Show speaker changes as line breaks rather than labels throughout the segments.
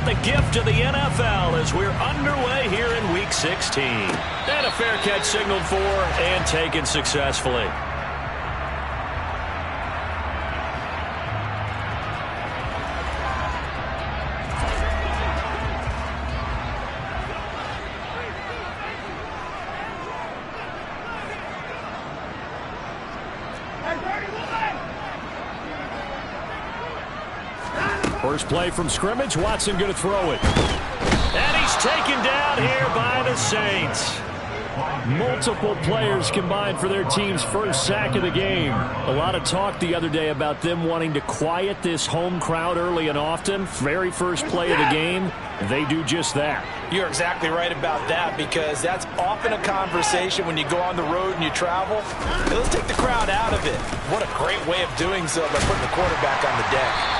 got the gift of the NFL as we're underway here in Week 16. And a fair catch signaled for and taken successfully.
First play from scrimmage. Watson going to throw it.
And he's taken down here by the Saints.
Multiple players combined for their team's first sack of the game. A lot of talk the other day about them wanting to quiet this home crowd early and often. Very first play of the game, they do just that.
You're exactly right about that, because that's often a conversation when you go on the road and you travel. Hey, let's take the crowd out of it. What a great way of doing so by putting the quarterback on the deck.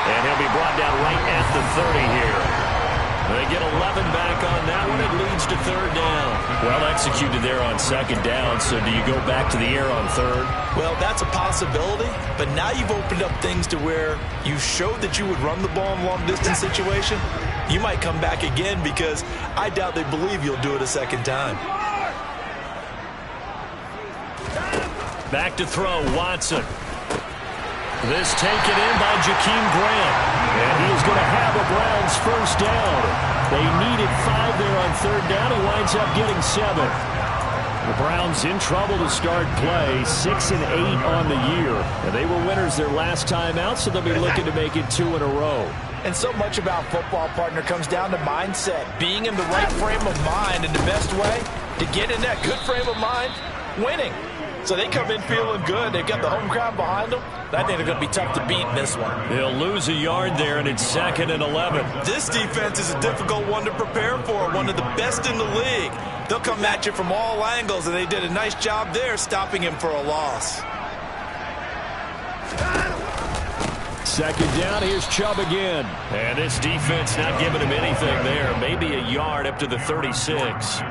And he'll be brought down right at the 30 here. They get 11 back on that one. It leads to third down.
Well executed there on second down. So do you go back to the air on third?
Well, that's a possibility. But now you've opened up things to where you showed that you would run the ball in long-distance situation. You might come back again, because I doubt they believe you'll do it a second time.
Back to throw, Watson. This taken in by Jakeem Grant. And he is going to have a Browns first down. They needed 5 there on third down. He winds up getting 7.
The Browns in trouble to start play. 6-8 on the year. And they were winners their last time out, so they'll be looking to make it 2 in a row.
And so much about football, partner, comes down to mindset. Being in the right frame of mind, and the best way to get in that good frame of mind, winning. So they come in feeling good. They've got the home crowd behind them. I think they're going to be tough to beat in this one.
They'll lose a yard there, and it's 2nd and 11.
This defense is a difficult one to prepare for, one of the best in the league. They'll come at you from all angles, and they did a nice job there stopping him for a loss.
Second down, here's Chubb again.
And this defense not giving him anything there. Maybe a yard up to the 36.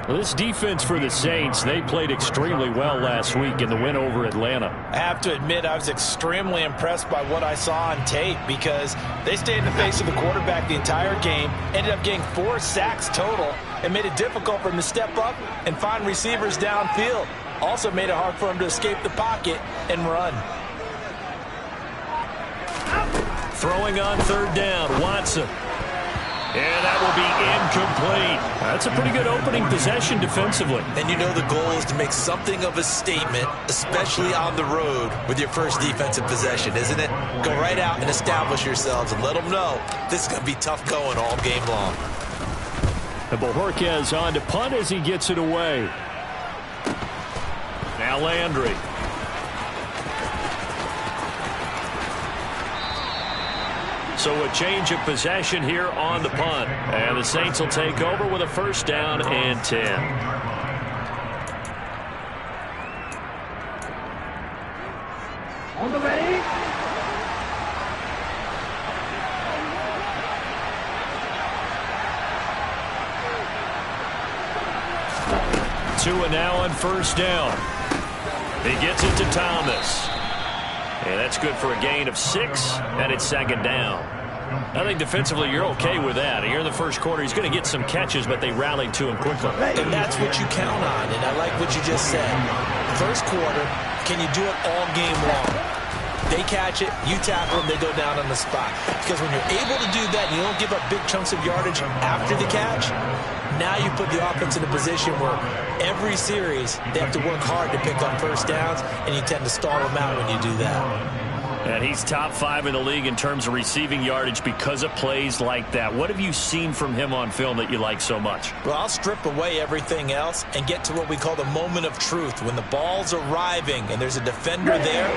Well, this defense for the Saints, they played extremely well last week in the win over Atlanta.
I have to admit, I was extremely impressed by what I saw on tape, because they stayed in the face of the quarterback the entire game, ended up getting 4 sacks total, and made it difficult for him to step up and find receivers downfield. Also made it hard for him to escape the pocket and run.
Throwing on third down, Watson. And that will be incomplete.
That's a pretty good opening possession defensively.
And you know the goal is to make something of a statement, especially on the road with your first defensive possession, isn't it? Go right out and establish yourselves and let them know this is going to be tough going all game long.
And Bojorquez on to punt as he gets it away.
Now Landry. So a change of possession here on the punt. And the Saints will take over with a first down and 10.
On the ready.
Tua now on first down. He gets it to Thomas. And that's good for a gain of 6, and it's second down. I think defensively you're okay with that. Here in the first quarter, he's going to get some catches, but they rallied to him quickly.
And that's what you count on, and I like what you just said. First quarter, can you do it all game long? They catch it, you tackle them, they go down on the spot. Because when you're able to do that, and you don't give up big chunks of yardage after the catch, now you put the offense in a position where every series they have to work hard to pick up first downs, and you tend to stall them out when you do that.
And he's top 5 in the league in terms of receiving yardage because of plays like that. What have you seen from him on film that you like so much?
Well, I'll strip away everything else and get to what we call the moment of truth. When the ball's arriving and there's a defender there,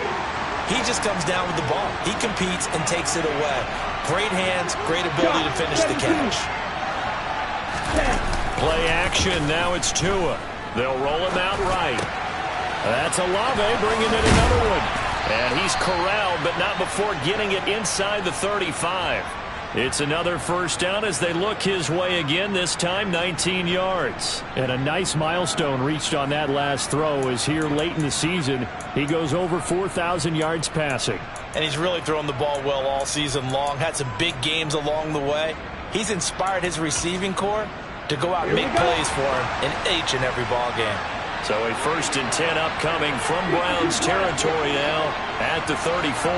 he just comes down with the ball. He competes and takes it away. Great hands, great ability to finish the catch.
Play action, now it's Tua. They'll roll him out right.
That's Olave bringing in another one.
And he's corralled, but not before getting it inside the 35.
It's another first down as they look his way again, this time 19 yards. And a nice milestone reached on that last throw as here late in the season, he goes over 4,000 yards passing.
And he's really thrown the ball well all season long. Had some big games along the way. He's inspired his receiving corps to go out and make plays for him in each and every ball game.
So a 1st and 10 upcoming from Browns territory now at the 34.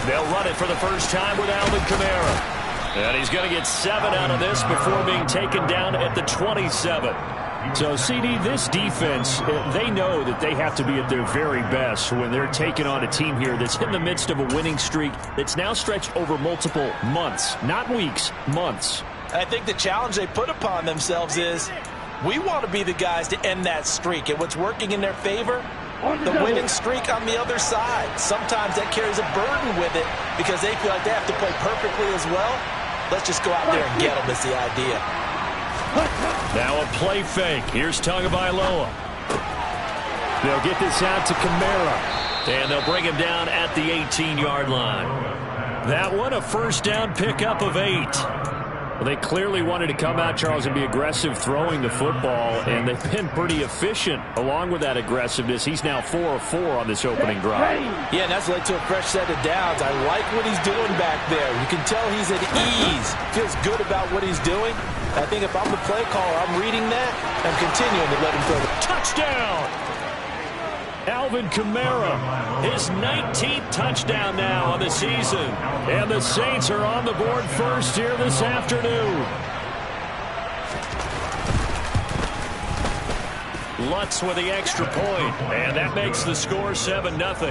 They'll run it for the first time with Alvin Kamara. And he's going to get 7 out of this before being taken down at the 27.
So, CD, this defense, they know that they have to be at their very best when they're taking on a team here that's in the midst of a winning streak that's now stretched over multiple months, not weeks, months.
I think the challenge they put upon themselves is we want to be the guys to end that streak. And what's working in their favor? The winning streak on the other side. Sometimes that carries a burden with it because they feel like they have to play perfectly as well. Let's just go out there and get them is the idea.
Now a play fake. Here's Tagovailoa. They'll get this out to Kamara.
And they'll bring him down at the 18-yard line.
That one, a first down pickup of 8. Well, they clearly wanted to come out, Charles, and be aggressive throwing the football, and they've been pretty efficient along with that aggressiveness. He's now 4 of 4 on this opening drive.
Yeah, and that's led to a fresh set of downs. I like what he's doing back there. You can tell he's at ease. Feels good about what he's doing. I think if I'm the play caller, I'm reading that. I'm continuing to let him throw the
touchdown. Alvin Kamara, his 19th touchdown now on the season. And the Saints are on the board first here this afternoon.
Lutz with the extra point, and that makes the score 7-0.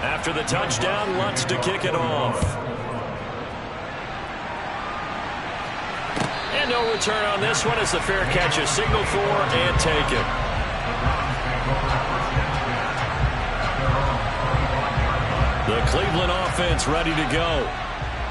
After the touchdown, Lutz to kick it off. And no return on this one as the fair catch is signaled for and taken. The Cleveland offense ready to go.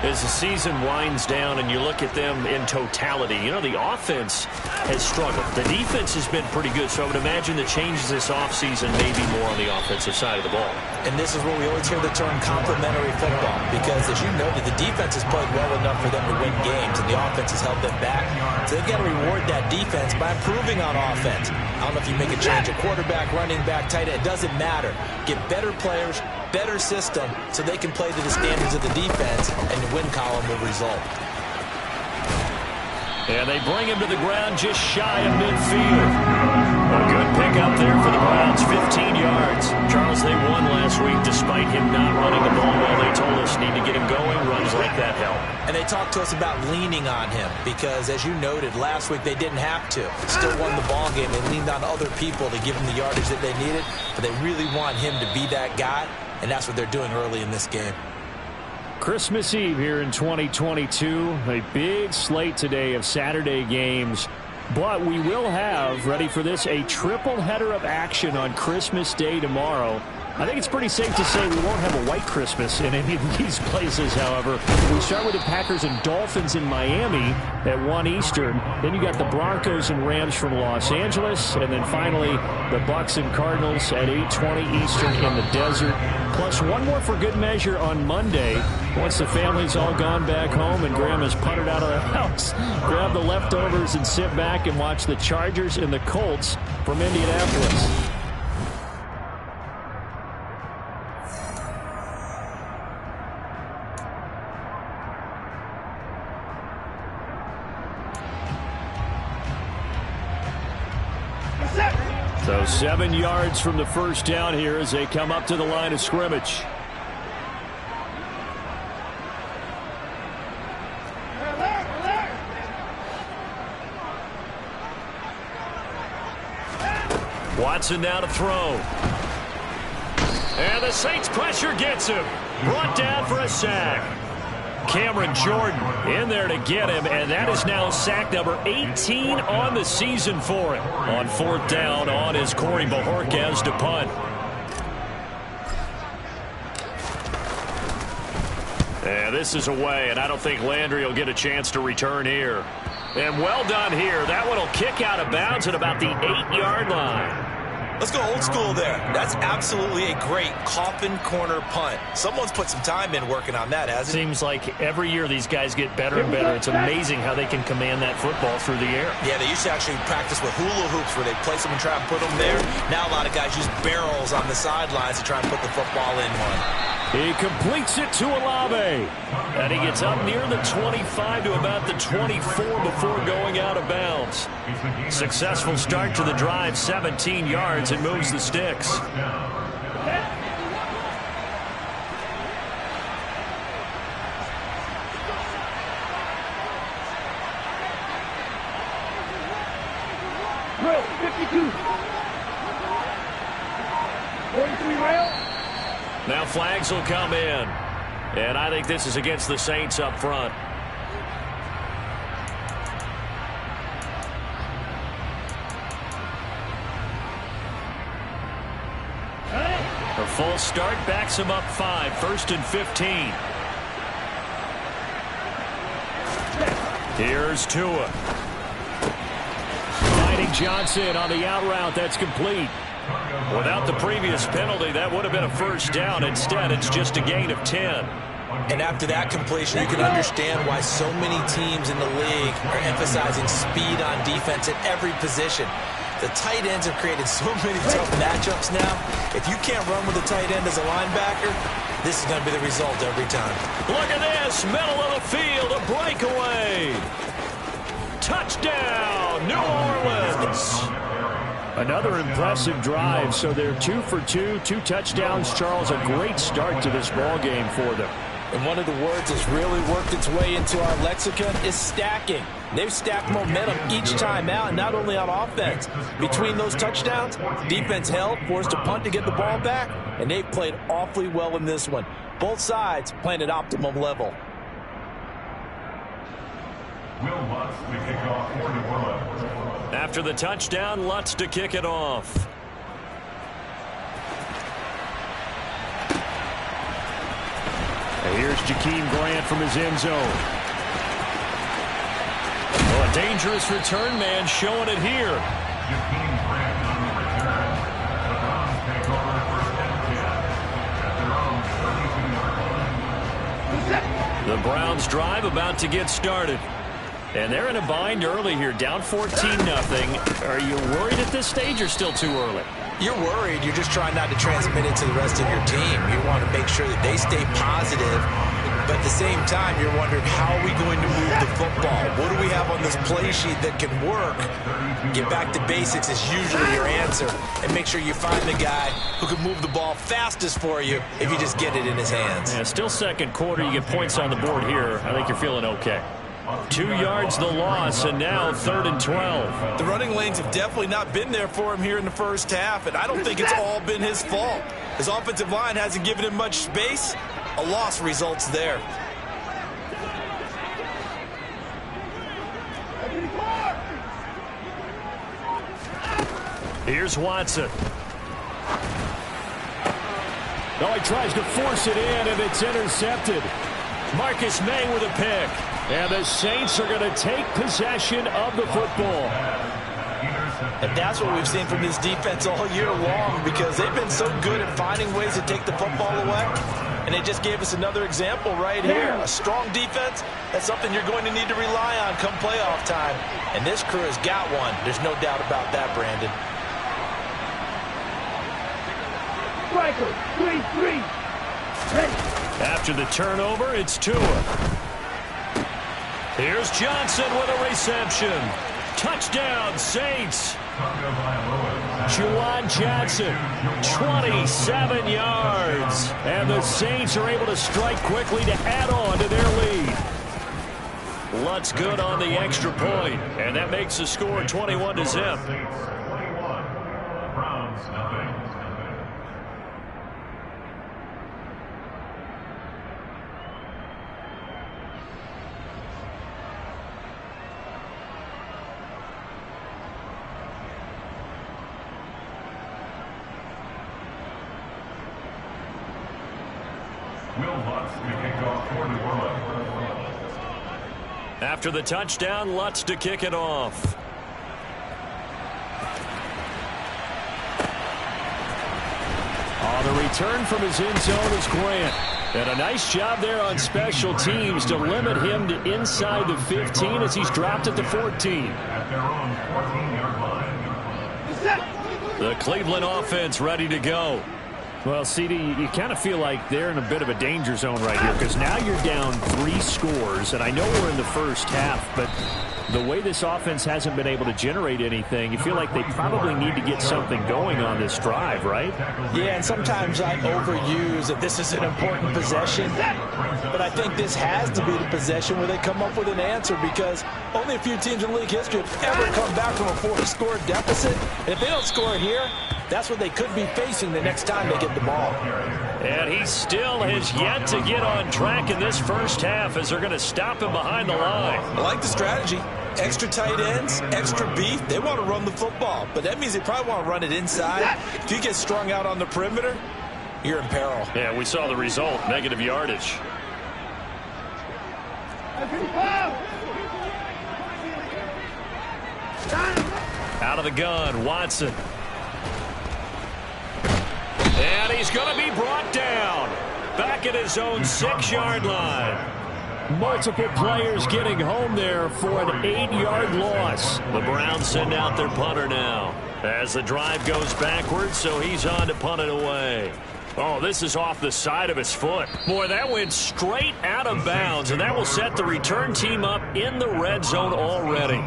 As the season winds down and you look at them in totality, you know, the offense has struggled. The defense has been pretty good, so I would imagine the changes this offseason may be more on the offensive side of the ball.
And this is where we always hear the term complementary football, because as you noted, the defense has played well enough for them to win games, and the offense has held them back. So they've got to reward that defense by improving on offense. I don't know if you make a change, a quarterback, running back, tight end, it doesn't matter. Get better players, better system, so they can play to the standards of the defense, and the win column will result.
And they bring him to the ground just shy of midfield. A good pickup there for the Browns, 15 yards.
Charles, they won last week despite him not running the ball well. They told us need to get him going. Runs like that help.
And they talked to us about leaning on him because, as you noted, last week they didn't have to. Still won the ball game. They leaned on other people to give them the yardage that they needed, but they really want him to be that guy, and that's what they're doing early in this game.
Christmas Eve here in 2022. A big slate today of Saturday games. But we will have, ready for this, a triple header of action on Christmas Day tomorrow. I think it's pretty safe to say we won't have a white Christmas in any of these places, however. We start with the Packers and Dolphins in Miami at 1 Eastern. Then you got the Broncos and Rams from Los Angeles. And then finally, the Bucks and Cardinals at 8:20 Eastern in the desert. Plus one more for good measure on Monday. Once the family's all gone back home and Grandma's puttered out of the house, grab the leftovers and sit back and watch the Chargers and the Colts from Indianapolis. So 7 yards from the first down here as they come up to the line of scrimmage.
Watson now to throw. And the Saints pressure gets him. Brought down for a sack. Cameron Jordan in there to get him, and that is now sack number 18 on the season for him. On 4th down on is Corey Bojorquez to punt. And this is away, and I don't think Landry will get a chance to return here. And well done here. That one will kick out of bounds at about the 8-yard line.
Let's go old school there. That's absolutely a great coffin corner punt. Someone's put some time in working on that, hasn't it?
Seems like every year these guys get better and better. It's amazing how they can command that football through the air.
Yeah, they used to actually practice with hula hoops where they place them and try and put them there. Now a lot of guys use barrels on the sidelines to try and put the football in one.
He completes it to Olave. And he gets up near the 25 to about the 24 before going out of bounds. Successful start to the drive, 17 yards, and moves the sticks.
Drill, 52. 43 rail.
Now flags will come in. And I think this is against the Saints up front. A full start backs him up 5. 1st and 15. Here's Tua.
Finding Johnson on the out route. That's complete.
Without the previous penalty, that would have been a first down. Instead, it's just a gain of 10.
And after that completion, you can understand why so many teams in the league are emphasizing speed on defense at every position. The tight ends have created so many tough matchups now. If you can't run with a tight end as a linebacker, this is going to be the result every time.
Look at this. Middle of the field, a breakaway. Touchdown, New Orleans.
Another impressive drive. So they're 2 for 2, 2 touchdowns. Charles, a great start to this ball game for them.
And one of the words that's really worked its way into our lexicon is stacking. They've stacked momentum each time out, and not only on offense. Between those touchdowns, defense held, forced a punt to get the ball back, and they've played awfully well in this one. Both sides playing at optimum level.
After the touchdown, Lutz to kick it off.
And here's Jakeem Grant from his end zone.
Well, a dangerous return man showing it here. The Browns drive about to get started. And they're in a bind early here, down 14-0. Are you worried at this stage or still too early?
You're worried. You're just trying not to transmit it to the rest of your team. You want to make sure that they stay positive. But at the same time, you're wondering, how are we going to move the football? What do we have on this play sheet that can work? Get back to basics is usually your answer. And make sure you find the guy who can move the ball fastest for you if you just get it in his hands.
Yeah, still second quarter. You get points on the board here. I think you're feeling okay. 2 yards the loss, and now 3rd and 12.
The running lanes have definitely not been there for him here in the first half, and I don't think it's all been his fault. His offensive line hasn't given him much space. A loss results there.
Here's Watson.
Oh, he tries to force it in, and it's intercepted.
Marcus May with a pick.
And the Saints are going to take possession of the football.
And that's what we've seen from this defense all year long, because they've been so good at finding ways to take the football away. And they just gave us another example right here. A strong defense, that's something you're going to need to rely on come playoff time. And this crew has got one. There's no doubt about that, Brandon.
Striker, 3-3.
After the turnover, it's Tua. Here's Johnson with a reception. Touchdown, Saints.
Juwan Johnson, 27 yards. And the Saints are able to strike quickly to add on to their lead.
Lutz good on the extra point, and that makes the score 21-0. After the touchdown, Lutz to kick it off.
Oh, the return from his end zone is Grant. And a nice job there on special teams to limit him to inside the 15 as he's dropped at the 14.
The Cleveland offense ready to go.
Well, CD, you kind of feel like they're in a bit of a danger zone right here because now you're down 3 scores, and I know we're in the first half, but the way this offense hasn't been able to generate anything, you feel like they probably need to get something going on this drive, right?
Yeah, and sometimes I overuse that this is an important possession, but I think this has to be the possession where they come up with an answer because only a few teams in league history have ever come back from a 4-score deficit. And if they don't score it here, that's what they could be facing the next time they get the ball.
And he still has yet to get on track in this first half as they're going to stop him behind the line.
I like the strategy. Extra tight ends, extra beef. They want to run the football, but that means they probably want to run it inside. If you get strung out on the perimeter, you're in peril.
Yeah, we saw the result, negative yardage. Out of the gun, Watson. And he's going to be brought down. Back at his own 6-yard line.
Multiple players getting home there for an 8-yard loss.
The Browns send out their punter now as the drive goes backwards, so he's on to punt it away. Oh, this is off the side of his foot. Boy, that went straight out of bounds, and that will set the return team up in the red zone already.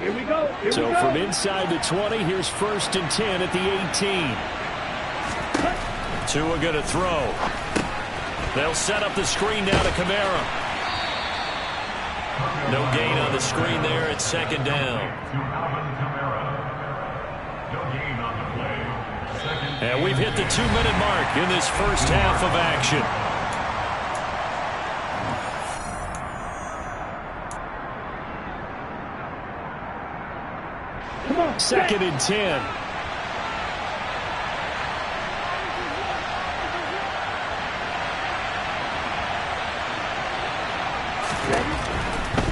Here we go.
So from inside the 20, here's 1st and 10 at the 18.
Tua going to throw. They'll set up the screen now to Kamara. No gain on the screen there. It's 2nd down. And we've hit the 2-minute mark in this first half of action.
Come on.
2nd and 10.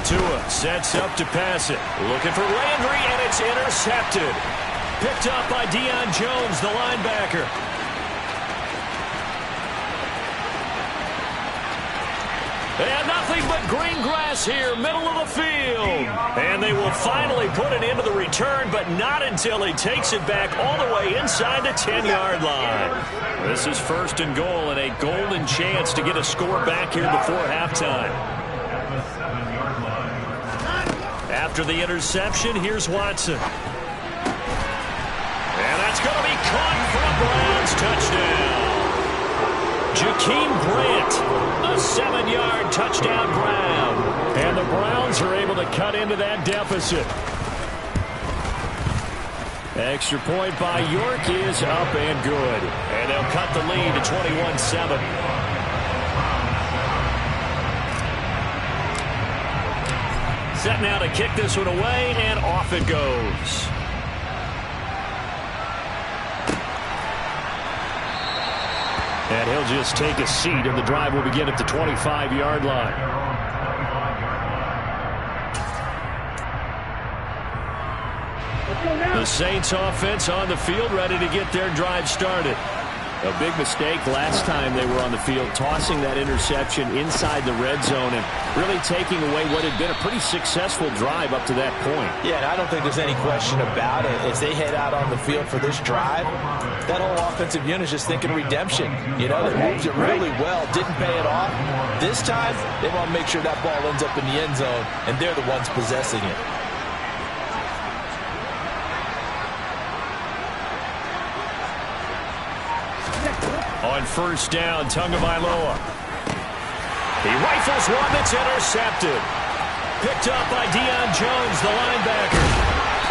Tua sets up to pass it. Looking for Landry, and it's intercepted. Picked up by Deion Jones, the linebacker. And nothing but green grass here, middle of the field. And they will finally put it into the return, but not until he takes it back all the way inside the 10-yard line. This is 1st and goal and a golden chance to get a score back here before halftime. After the interception, here's Watson. And that's going to be caught for a Browns touchdown. Jakeem Grant, a 7-yard touchdown grab.
And the Browns are able to cut into that deficit. Extra point by York is up and good.
And they'll cut the lead to 21-7. Set now to kick this one away, and off it goes.
And he'll just take a seat, and the drive will begin at the 25-yard line.
The Saints offense on the field, ready to get their drive started.
A big mistake last time they were on the field, tossing that interception inside the red zone and really taking away what had been a pretty successful drive up to that point.
Yeah, and I don't think there's any question about it. As they head out on the field for this drive, that whole offensive unit is just thinking redemption. You know, they moved it really well, didn't pay it off. This time, they want to make sure that ball ends up in the end zone, and they're the ones possessing it.
On 1st down, Tagovailoa. He rifles one that's intercepted. Picked up by Deion Jones, the linebacker.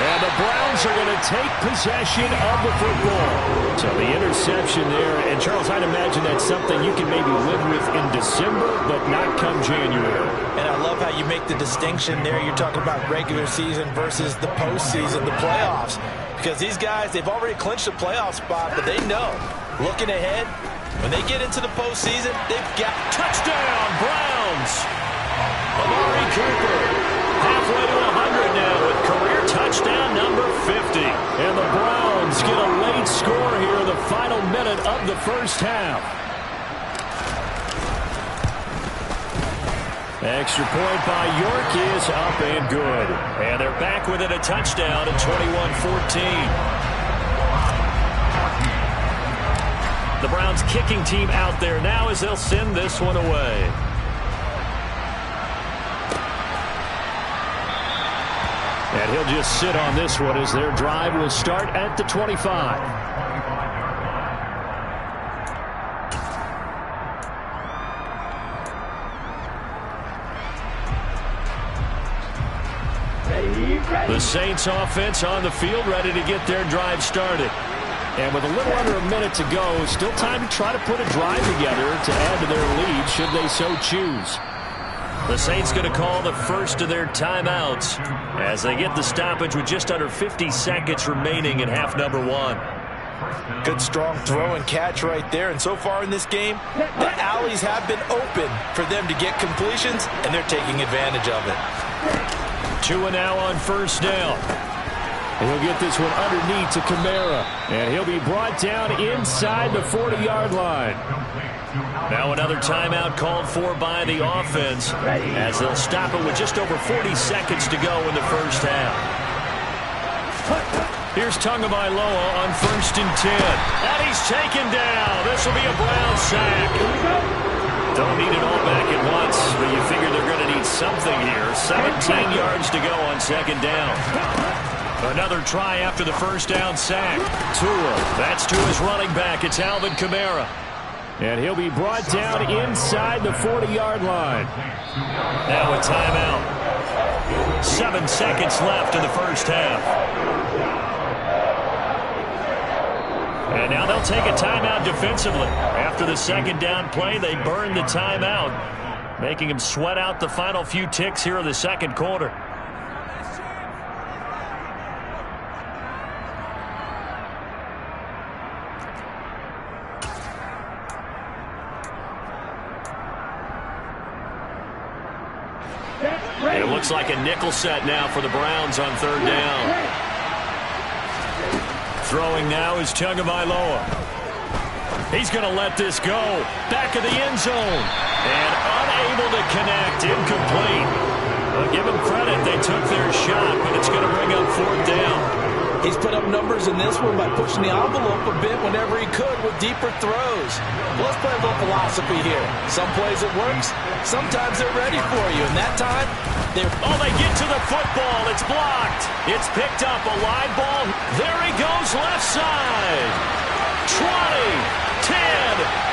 And the Browns are going to take possession of the football. So the interception there. And, Charles, I'd imagine that's something you can maybe live with in December, but not come January.
And I love how you make the distinction there. You're talking about regular season versus the postseason, the playoffs. Because these guys, they've already clinched a playoff spot, but they know, looking ahead, when they get into the postseason, they've got
touchdown, Browns. Amari Cooper halfway to 100 now with career touchdowns.
touchdown number 50. And the Browns get a late score here in the final minute of the first half. Extra point by York is up and good. And they're back within a touchdown at 21-14. The Browns kicking team out there now as they'll send this one away. And he'll just sit on this one as their drive will start at the 25. The Saints offense on the field ready to get their drive started. And with a little under a minute to go, still time to try to put a drive together to add to their lead should they so choose. The Saints going to call the first of their timeouts as they get the stoppage with just under 50 seconds remaining in half number one.
Good strong throw and catch right there. And so far in this game, the alleys have been open for them to get completions, and they're taking advantage of it.
2 now on first down. And he'll get this one underneath to Kamara. And he'll be brought down inside the 40-yard line. Now another timeout called for by the offense as they'll stop it with just over 40 seconds to go in the first half. Here's Tagovailoa on 1st and 10. And he's taken down. This will be a Brown sack. Don't need it all back at once, but you figure they're going to need something here. 17 yards to go on 2nd down. Another try after the first down sack. Tua, that's to his running back. It's Alvin Kamara. And he'll be brought down inside the 40-yard line. Now a timeout. 7 seconds left in the first half. And now they'll take a timeout defensively. After the 2nd down play, they burn the timeout, making them sweat out the final few ticks here in the 2nd quarter. It looks like a nickel set now for the Browns on 3rd down. Throwing now is Tagovailoa. He's going to let this go. Back of the end zone. And unable to connect. Incomplete. Well, give them credit. They took their shot, but it's going to bring up 4th down.
He's put up numbers in this one by pushing the envelope a bit whenever he could with deeper throws. Well, let's play a little philosophy here. Some plays it works. Sometimes they're ready for you. And that time, they
get to the football. It's blocked. It's picked up. A live ball. There he goes left side. 20, 10,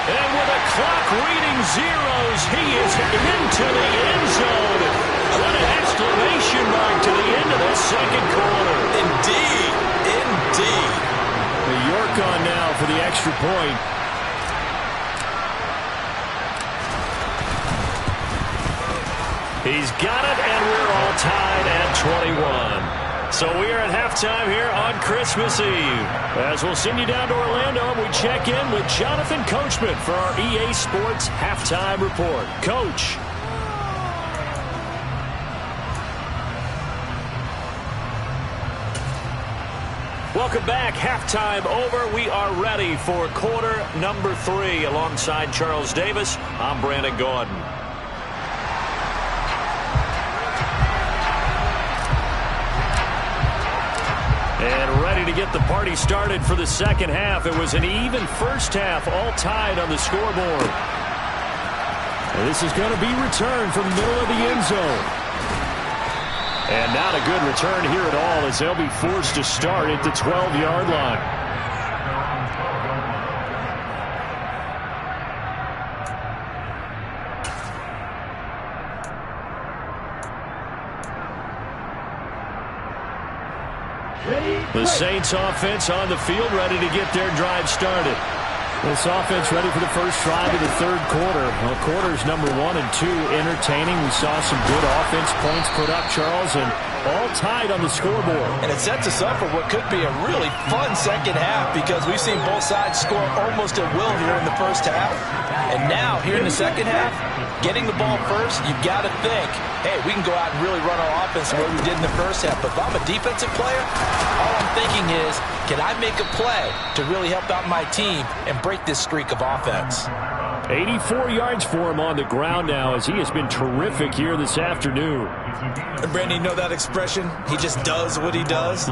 and with a clock reading zeros, he is into the end zone. What an exclamation mark to the end of this 2nd quarter.
Indeed. Indeed.
The York on now for the extra point. He's got it, and we're all tied at 21. So we are at halftime here on Christmas Eve. As we'll send you down to Orlando, and we check in with Jonathan Coachman for our EA Sports Halftime Report. Coach. Welcome back. Halftime over. We are ready for quarter number 3. Alongside Charles Davis, I'm Brandon Gaudin. And ready to get the party started for the 2nd half. It was an even first half, all tied on the scoreboard. And this is going to be returned from the middle of the end zone. And not a good return here at all as they'll be forced to start at the 12-yard line. The Saints offense on the field ready to get their drive started. This offense ready for the first drive of the 3rd quarter. Well, quarters number 1 and 2 entertaining. We saw some good offense points put up, Charles, and All tied on the scoreboard.
And it sets us up for what could be a really fun second half because we've seen both sides score almost at will here in the first half. And now, here in the second half, getting the ball first, you've got to think, hey, we can go out and really run our offense the way we did in the first half. But if I'm a defensive player, all I'm thinking is, can I make a play to really help out my team and break this streak of offense?
84 yards for him on the ground now as he has been terrific here this afternoon.
And Brandon, you know that expression? He just does what he does?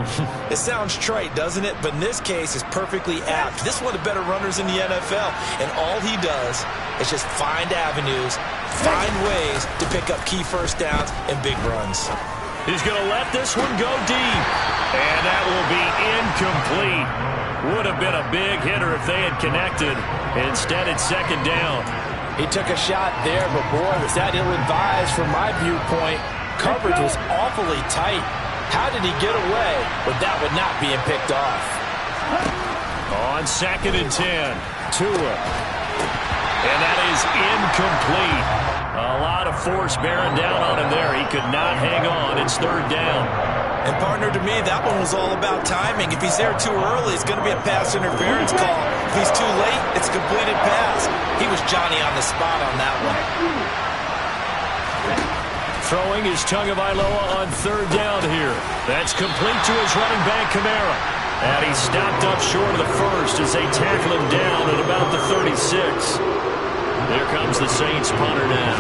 It sounds trite, doesn't it? But in this case, it's perfectly apt. This is one of the better runners in the NFL. And all he does is just find avenues, find ways to pick up key first downs and big runs.
He's going to let this one go deep. And that will be incomplete. Would have been a big hitter if they had connected. Instead, it's second down.
He took a shot there, but boy, was that ill-advised from my viewpoint. Coverage was awfully tight. How did he get away with that one not being picked off?
On 2nd and 10, Tua. And that is incomplete. A lot of force bearing down on him there. He could not hang on. It's third down.
And partner, to me, that one was all about timing. If he's there too early, it's going to be a pass interference call. If he's too late, it's a completed pass. He was Johnny on the spot on that one.
Throwing is Tagovailoa on third down here. That's complete to his running back, Kamara. And he stopped up short of the first as they tackle him down at about the 36. Here comes the Saints punter now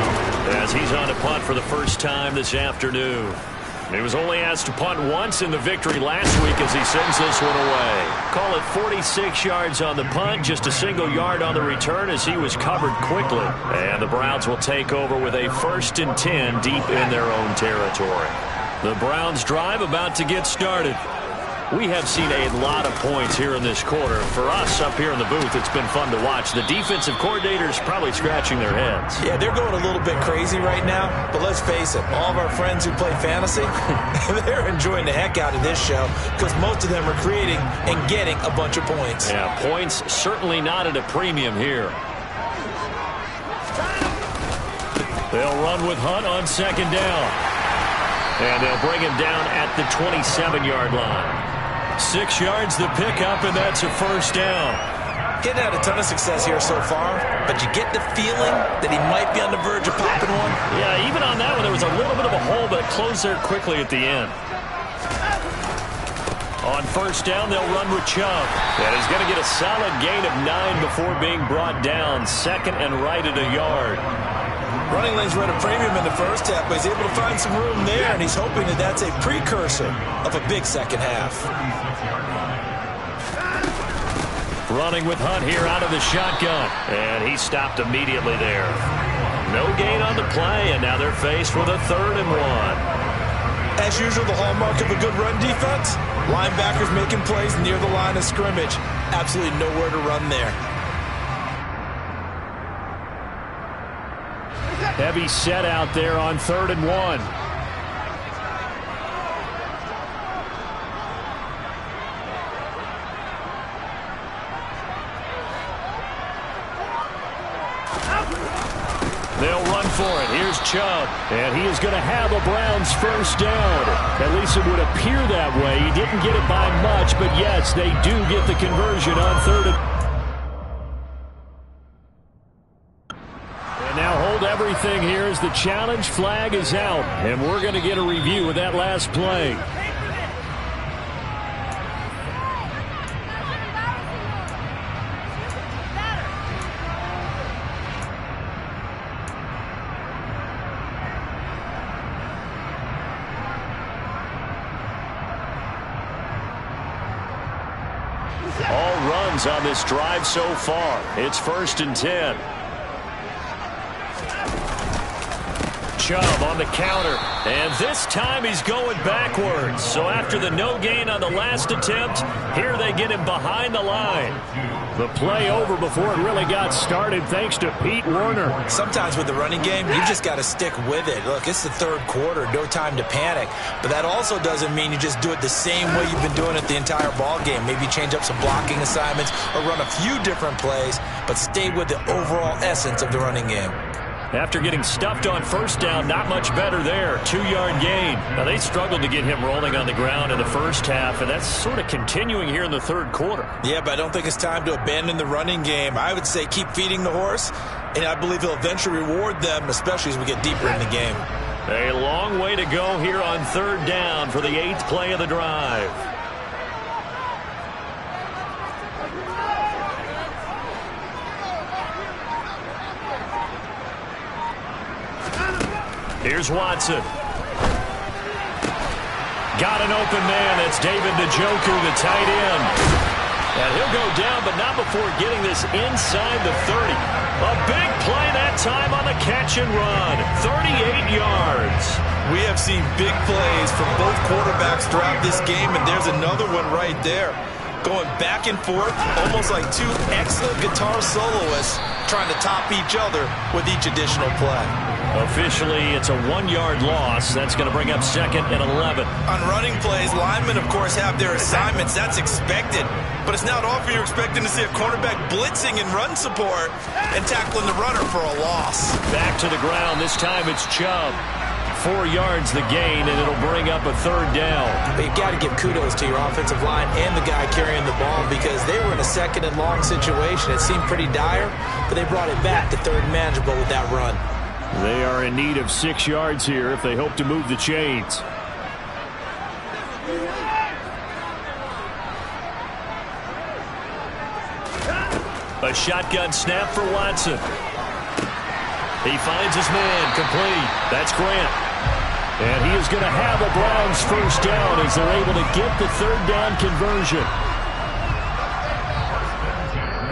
as he's on to punt for the first time this afternoon. He was only asked to punt once in the victory last week as he sends this one away. Call it 46 yards on the punt, just a single yard on the return as he was covered quickly. And the Browns will take over with a 1st and 10 deep in their own territory. The Browns drive about to get started. We have seen a lot of points here in this quarter. For us up here in the booth, it's been fun to watch. The defensive coordinators probably scratching their heads.
Yeah, they're going a little bit crazy right now. But let's face it, all of our friends who play fantasy, they're enjoying the heck out of this show because most of them are creating and getting a bunch of points.
Yeah, points certainly not at a premium here. They'll run with Hunt on second down. And they'll bring him down at the 27-yard line. 6 yards the pickup, and that's a first down.
Getting had a ton of success here so far, but you get the feeling that he might be on the verge of popping one.
Yeah, even on that one, there was a little bit of a hole, but it closed there quickly at the end. On first down, they'll run with Chubb. And he's going to get a solid gain of 9 before being brought down. Second and right at a yard.
Running lanes were at a premium in the first half, but he's able to find some room there, and he's hoping that that's a precursor of a big second half.
Running with Hunt here out of the shotgun. And he stopped immediately there. No gain on the play, and now they're faced with a 3rd and 1.
As usual, the hallmark of a good run defense, linebackers making plays near the line of scrimmage. Absolutely nowhere to run there.
Heavy set out there on 3rd and 1. They'll run for it. Here's Chubb. And he is going to have a Browns first down. At least it would appear that way. He didn't get it by much, but yes, they do get the conversion on 3rd and... Now hold everything here as the challenge flag is out. And we're going to get a review of that last play. All runs on this drive so far. It's 1st and 10.
Chubb on the counter, and this time he's going backwards. So after the no gain on the last attempt, here they get him behind the line.
The play over before it really got started thanks to Pete Werner.
Sometimes with the running game, you just got to stick with it. Look, it's the 3rd quarter, no time to panic. But that also doesn't mean you just do it the same way you've been doing it the entire ball game. Maybe change up some blocking assignments or run a few different plays, but stay with the overall essence of the running game.
After getting stuffed on first down, not much better there. 2-yard gain. Now, they struggled to get him rolling on the ground in the first half, and that's sort of continuing here in the third quarter.
Yeah, but I don't think it's time to abandon the running game. I would say keep feeding the horse, and I believe he'll eventually reward them, especially as we get deeper in the game.
A long way to go here on third down for the 8th play of the drive. Here's Watson. Got an open man. That's David Njoku, the tight end. And he'll go down, but not before getting this inside the 30. A big play that time on the catch and run. 38 yards.
We have seen big plays from both quarterbacks throughout this game, and there's another one right there. Going back and forth, almost like two excellent guitar soloists trying to top each other with each additional play.
Officially, it's a 1-yard loss. That's going to bring up 2nd and 11.
On running plays, linemen, of course, have their assignments. That's expected. But it's not often you're expecting to see a cornerback blitzing in run support and tackling the runner for a loss.
Back to the ground. This time it's Chubb. 4 yards the gain, and it'll bring up a 3rd down.
But you've got to give kudos to your offensive line and the guy carrying the ball because they were in a 2nd and long situation. It seemed pretty dire, but they brought it back to 3rd and manageable with that run.
They are in need of 6 yards here if they hope to move the chains. A shotgun snap for Watson. He finds his man, complete. That's Grant. And he is going to have the Browns first down as they're able to get the 3rd down conversion.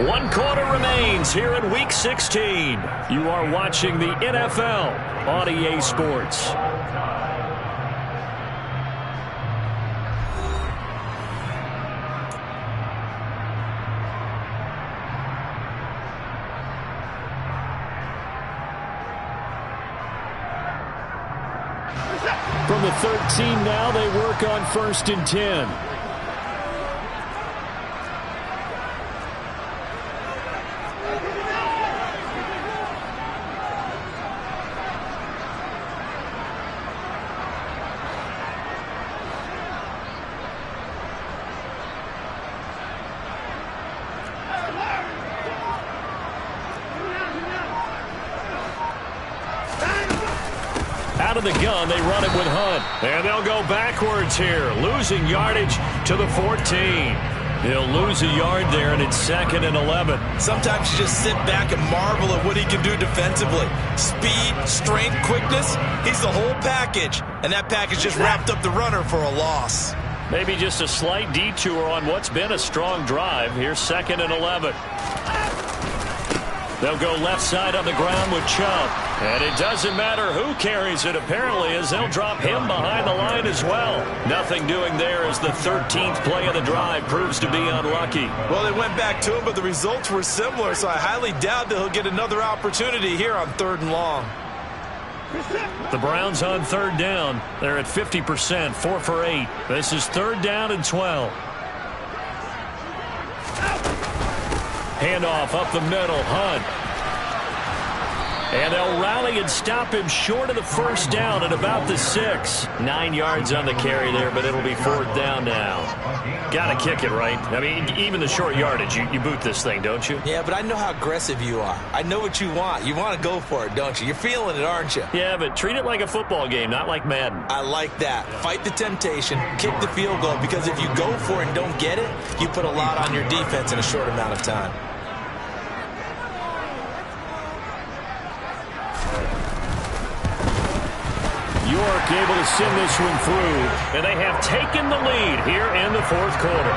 1 quarter remains here in Week 16. You are watching the NFL on EA Sports. From the 13 now, they work on 1st and 10. Out of the gun, they run it with Hunt. And they'll go backwards here, losing yardage to the 14. He'll lose a yard there, and it's 2nd and 11.
Sometimes you just sit back and marvel at what he can do defensively. Speed, strength, quickness, he's the whole package. And that package just wrapped up the runner for a loss.
Maybe just a slight detour on what's been a strong drive. Here's 2nd and 11. They'll go left side on the ground with Chubb. And it doesn't matter who carries it, apparently, as they'll drop him behind the line as well. Nothing doing there as the 13th play of the drive proves to be unlucky.
Well, they went back to him, but the results were similar, so I highly doubt that he'll get another opportunity here on 3rd and long.
The Browns on 3rd down. They're at 50%, 4 for 8. This is 3rd down and 12. Handoff up the middle, Hunt. And they'll rally and stop him short of the 1st down at about the 6. 9 yards on the carry there, but it'll be 4th down now. Got to kick it, right? I mean, even the short yardage, you boot this thing, don't you?
Yeah, but I know how aggressive you are. I know what you want. You want to go for it, don't you? You're feeling it, aren't you?
Yeah, but treat it like a football game, not like Madden.
I like that. Fight the temptation, kick the field goal, because if you go for it and don't get it, you put a lot on your defense in a short amount of time.
York able to send this one through, and they have taken the lead here in the 4th quarter.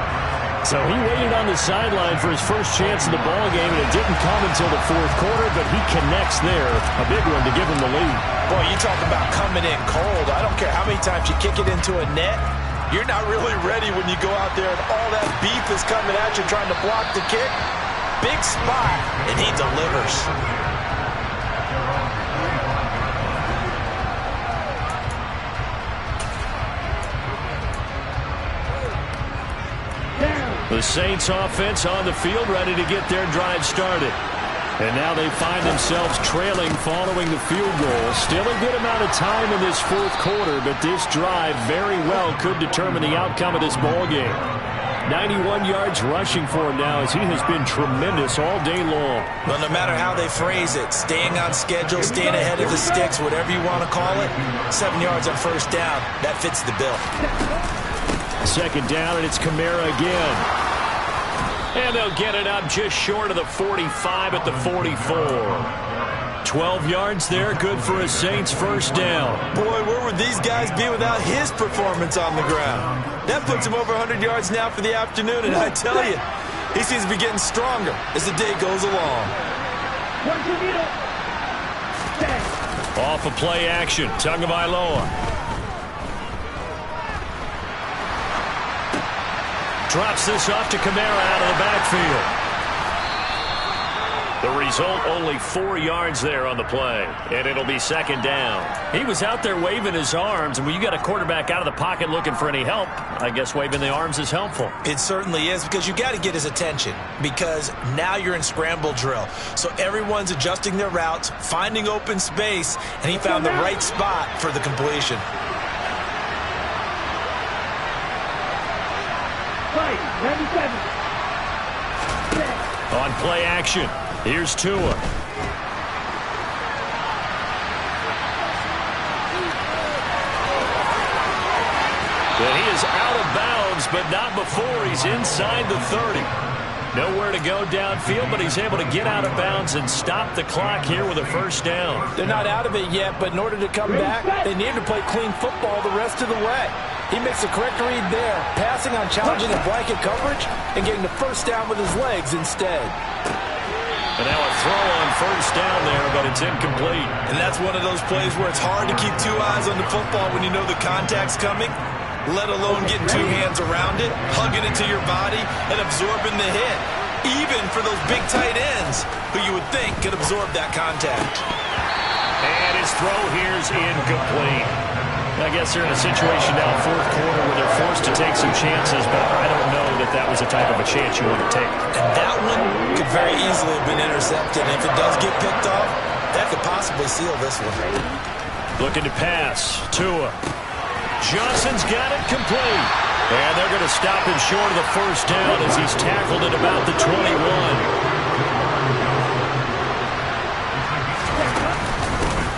So he waited on the sideline for his first chance in the ball game, and it didn't come until the 4th quarter, but he connects there. A big one to give him the lead.
Boy, you talk about coming in cold. I don't care how many times you kick it into a net. You're not really ready when you go out there and all that beef is coming at you trying to block the kick. Big spot, and he delivers.
The Saints offense on the field, ready to get their drive started. And now they find themselves trailing following the field goal. Still a good amount of time in this fourth quarter, but this drive very well could determine the outcome of this ball game. 91 yards rushing for him now as he has been tremendous all day long.
Well, no matter how they phrase it, staying on schedule, staying ahead of the sticks, whatever you want to call it, 7 yards on first down, that fits the bill.
Second down, and it's Kamara again.
And they'll get it up just short of the 45 at the 44. 12 yards there, good for a Saints first down.
Boy, where would these guys be without his performance on the ground? That puts him over 100 yards now for the afternoon, and I tell you, he seems to be getting stronger as the day goes along.
Off of play action, Tagovailoa. Drops this off to Kamara out of the backfield. The result, only 4 yards there on the play, and it'll be second down.
He was out there waving his arms, and when you got a quarterback out of the pocket looking for any help, I guess waving the arms is helpful.
It certainly is, because you got to get his attention, because now you're in scramble drill. So everyone's adjusting their routes, finding open space, and he found the right spot for the completion.
On play action, here's Tua. And he is out of bounds, but not before he's inside the 30. Nowhere to go downfield, but he's able to get out of bounds and stop the clock here with a first down.
They're not out of it yet, but in order to come back, they need to play clean football the rest of the way. He makes the correct read there, passing on challenging and blanket coverage and getting the first down with his legs instead.
And now a throw on first down there, but it's incomplete.
And that's one of those plays where it's hard to keep two eyes on the football when you know the contact's coming, let alone getting two hands around it, hugging it to your body, and absorbing the hit. Even for those big tight ends who you would think could absorb that contact.
And his throw here is incomplete. I guess they're in a situation now, fourth quarter, where they're forced to take some chances, but I don't know that that was the type of a chance you want to take.
And that one could very easily have been intercepted. And if it does get picked off, that could possibly seal this one.
Looking to pass. Tua. Johnson's got it complete. And they're going to stop him short of the first down as he's tackled at about the 21.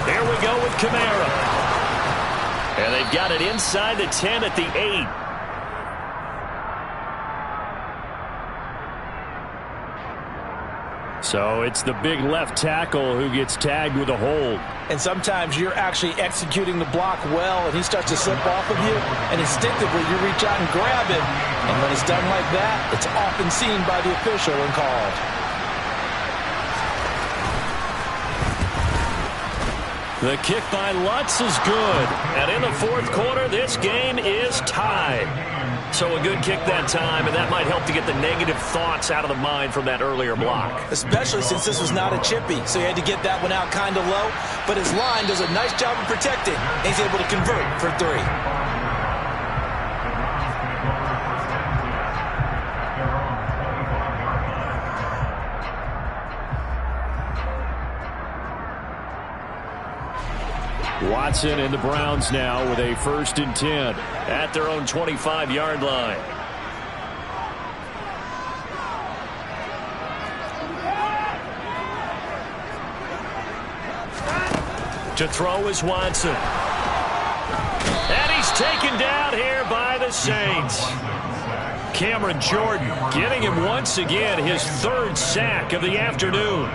There we go with Kamara. And they've got it inside the 10 at the 8.
So it's the big left tackle who gets tagged with a hold.
And sometimes you're actually executing the block well, and he starts to slip off of you, and instinctively you reach out and grab him. And when it's done like that, it's often seen by the official and called.
The kick by Lutz is good.
And in the fourth quarter, this game is tied. So a good kick that time, and that might help to get the negative thoughts out of the mind from that earlier block.
Especially since this was not a chippy, so he had to get that one out kind of low. But his line does a nice job of protecting, and he's able to convert for 3.
Watson and the Browns now with a 1st and 10
at their own 25-yard line. To throw is Watson. And he's taken down here by the Saints. Cameron Jordan getting him once again his 3rd sack of the afternoon.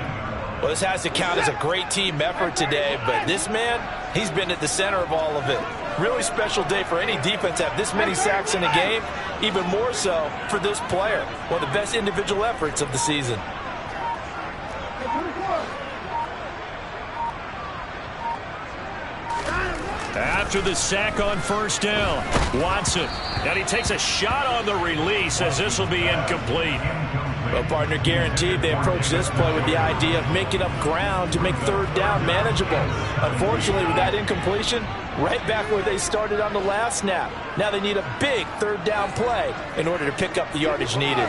Well, this has to count as a great team effort today, but this man, he's been at the center of all of it. Really special day for any defense to have this many sacks in a game, even more so for this player. One of the best individual efforts of the season.
After the sack on first down, Watson. And he takes a shot on the release as this will be incomplete.
Well, partner, guaranteed they approach this play with the idea of making up ground to make 3rd down manageable. Unfortunately, with that incompletion, right back where they started on the last snap. Now they need a big 3rd down play in order to pick up the yardage needed.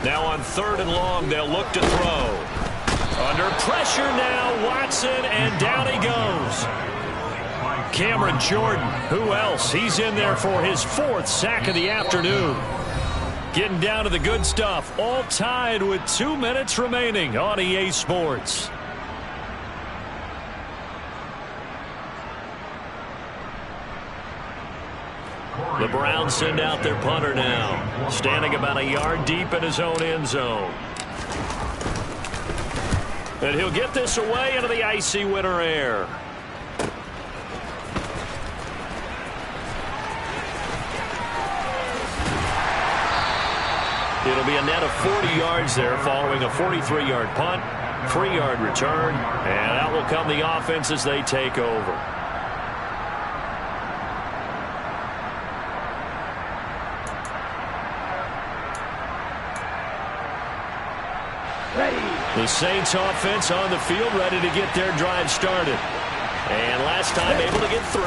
Now on 3rd and long, they'll look to throw. Under pressure now, Watson, and down he goes. Cameron Jordan, who else? He's in there for his 4th sack of the afternoon. Getting down to the good stuff, all tied with 2 minutes remaining on EA Sports. The Browns send out their punter now, standing about a yard deep in his own end zone. And he'll get this away into the icy winter air. It'll be a net of 40 yards there following a 43-yard punt, 3-yard return, and out will come the offense as they take over. The Saints offense on the field, ready to get their drive started. And last time able to get 3.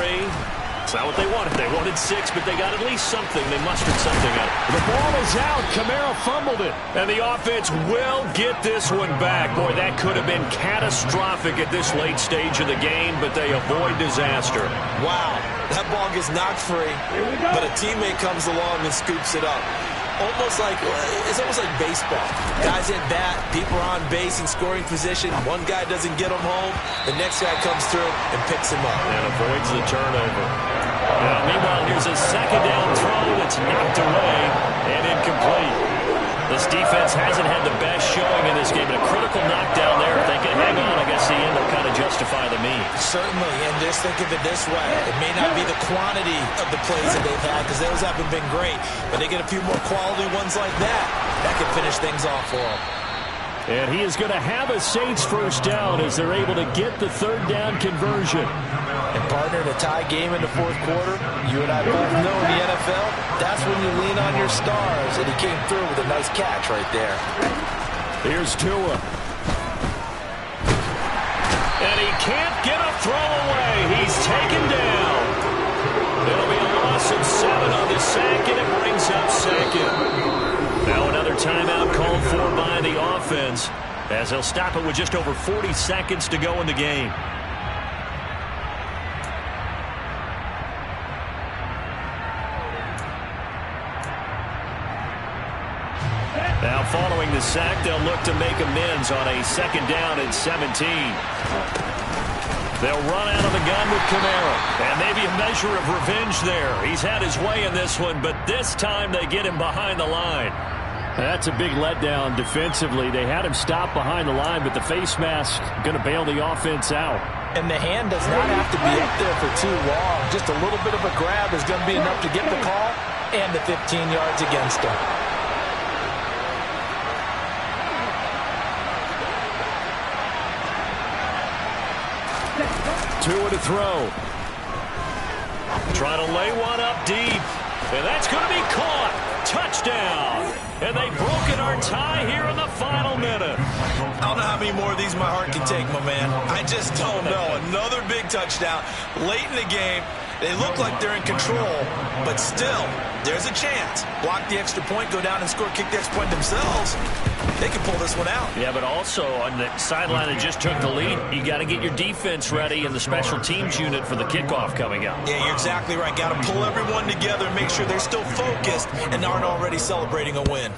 It's not what they wanted. They wanted 6, but they got at least something. They mustered something out.
The ball is out. Kamara fumbled it.
And the offense will get this one back. Boy, that could have been catastrophic at this late stage of the game, but they avoid disaster.
Wow, that ball gets knocked free, but a teammate comes along and scoops it up. It's almost like baseball. Guys at bat, people are on base in scoring position. One guy doesn't get him home. The next guy comes through and picks him up.
And avoids the turnover. Now, meanwhile, here's a 2nd down throw that's knocked away and incomplete. This defense hasn't had the best showing in this game. A critical knockdown there. If they can hang on, I guess the end will kind of justify the means.
Certainly, and just think of it this way. It may not be the quantity of the plays that they've had because those haven't been great, but they get a few more quality ones like that. That can finish things off for them.
And he is going to have a Saints 1st down as they're able to get the 3rd down conversion.
And partner, in a tie game in the 4th quarter, you and I both know in the NFL, that's when you lean on your stars, and he came through with a nice catch right there.
Here's Tua.
And he can't get a throw away. He's taken down. It'll be a loss of 7 on the sack, and it brings up 2nd. Now another timeout called for by the offense, as they'll stop it with just over 40 seconds to go in the game. Now following the sack, they'll look to make amends on a 2nd down and 17. They'll run out of the gun with Kamara. And maybe a measure of revenge there. He's had his way in this one, but this time they get him behind the line.
That's a big letdown defensively. They had him stop behind the line, but the face mask going to bail the offense out.
And the hand does not have to be up there for too long. Just a little bit of a grab is going to be enough to get the call and the 15 yards against him.
Tua to throw.
Trying to lay one up deep. And that's going to be caught. Touchdown. And they've broken our tie here in the final minute.
I don't know how many more of these my heart can take, my man. I just don't know. Another big touchdown late in the game. They look like they're in control, but still, there's a chance. Block the extra point, go down and score, kick the extra point themselves. They can pull this one out.
Yeah, but also on the sideline that just took the lead, you got to get your defense ready and the special teams unit for the kickoff coming up.
Yeah, you're exactly right. Got to pull everyone together and make sure they're still focused and aren't already celebrating a win.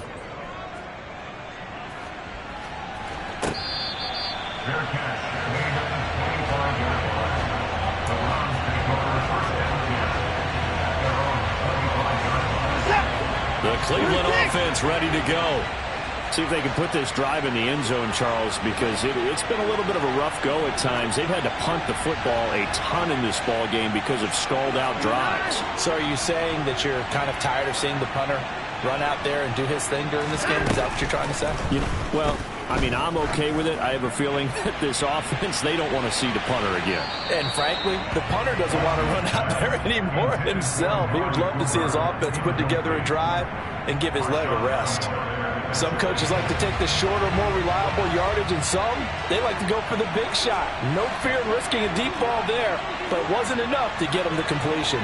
The Cleveland offense ready to go.
See if they can put this drive in the end zone, Charles, because it's been a little bit of a rough go at times. They've had to punt the football a ton in this ball game because of stalled-out drives.
So are you saying that you're kind of tired of seeing the punter run out there and do his thing during this game? Is that what you're trying to say?
Well, I mean, I'm okay with it. I have a feeling that this offense, they don't want to see the punter again.
And frankly, the punter doesn't want to run out there anymore himself. He would love to see his offense put together a drive and give his leg a rest. Some coaches like to take the shorter, more reliable yardage, and some, they like to go for the big shot. No fear in risking a deep ball there, but it wasn't enough to get him to completion.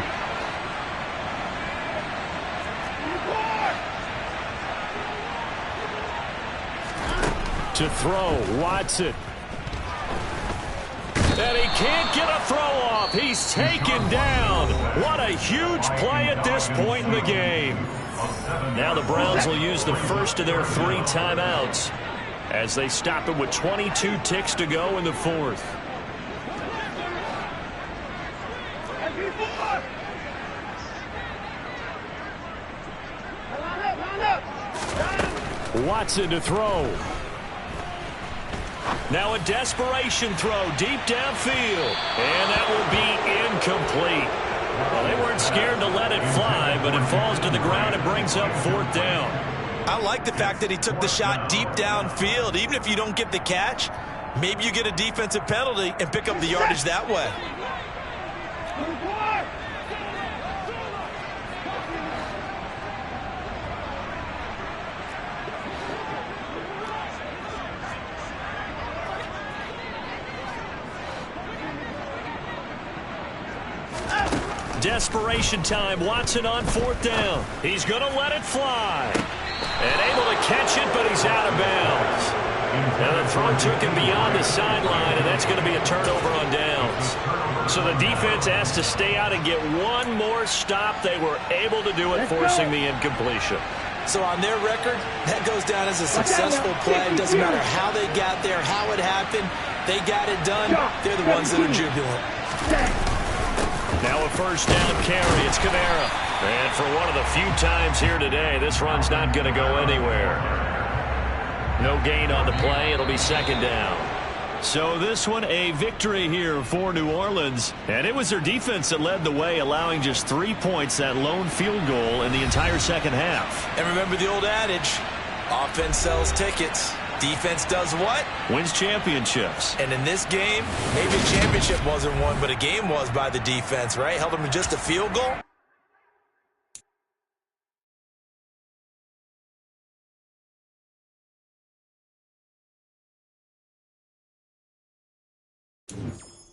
To throw, Watson.
And he can't get a throw off. He's taken down. What a huge play at this point in the game. Now the Browns will use the first of their 3 timeouts as they stop it with 22 ticks to go in the 4th.
Watson to throw.
Now a desperation throw deep downfield. And that will be incomplete. Well, they weren't scared to let it fly, but it falls to the ground and brings up 4th down.
I like the fact that he took the shot deep downfield. Even if you don't get the catch, maybe you get a defensive penalty and pick up the yardage that way.
Desperation time. Watson on 4th down. He's going to let it fly. And able to catch it, but he's out of bounds. Now the throw took him beyond the sideline, and that's going to be a turnover on downs. So the defense has to stay out and get one more stop. They were able to do it, forcing the incompletion.
So on their record, that goes down as a successful play. It doesn't matter how they got there, how it happened. They got it done. They're the ones that are jubilant.
Now a 1st down carry. It's Kamara. And for one of the few times here today, this run's not going to go anywhere. No gain on the play. It'll be 2nd down.
So this one a victory here for New Orleans. And it was their defense that led the way, allowing just 3 points, that lone field goal in the entire 2nd half.
And remember the old adage, offense sells tickets. Defense does what?
Wins championships.
And in this game, maybe a championship wasn't won, but a game was by the defense, right? Held them to just a field goal.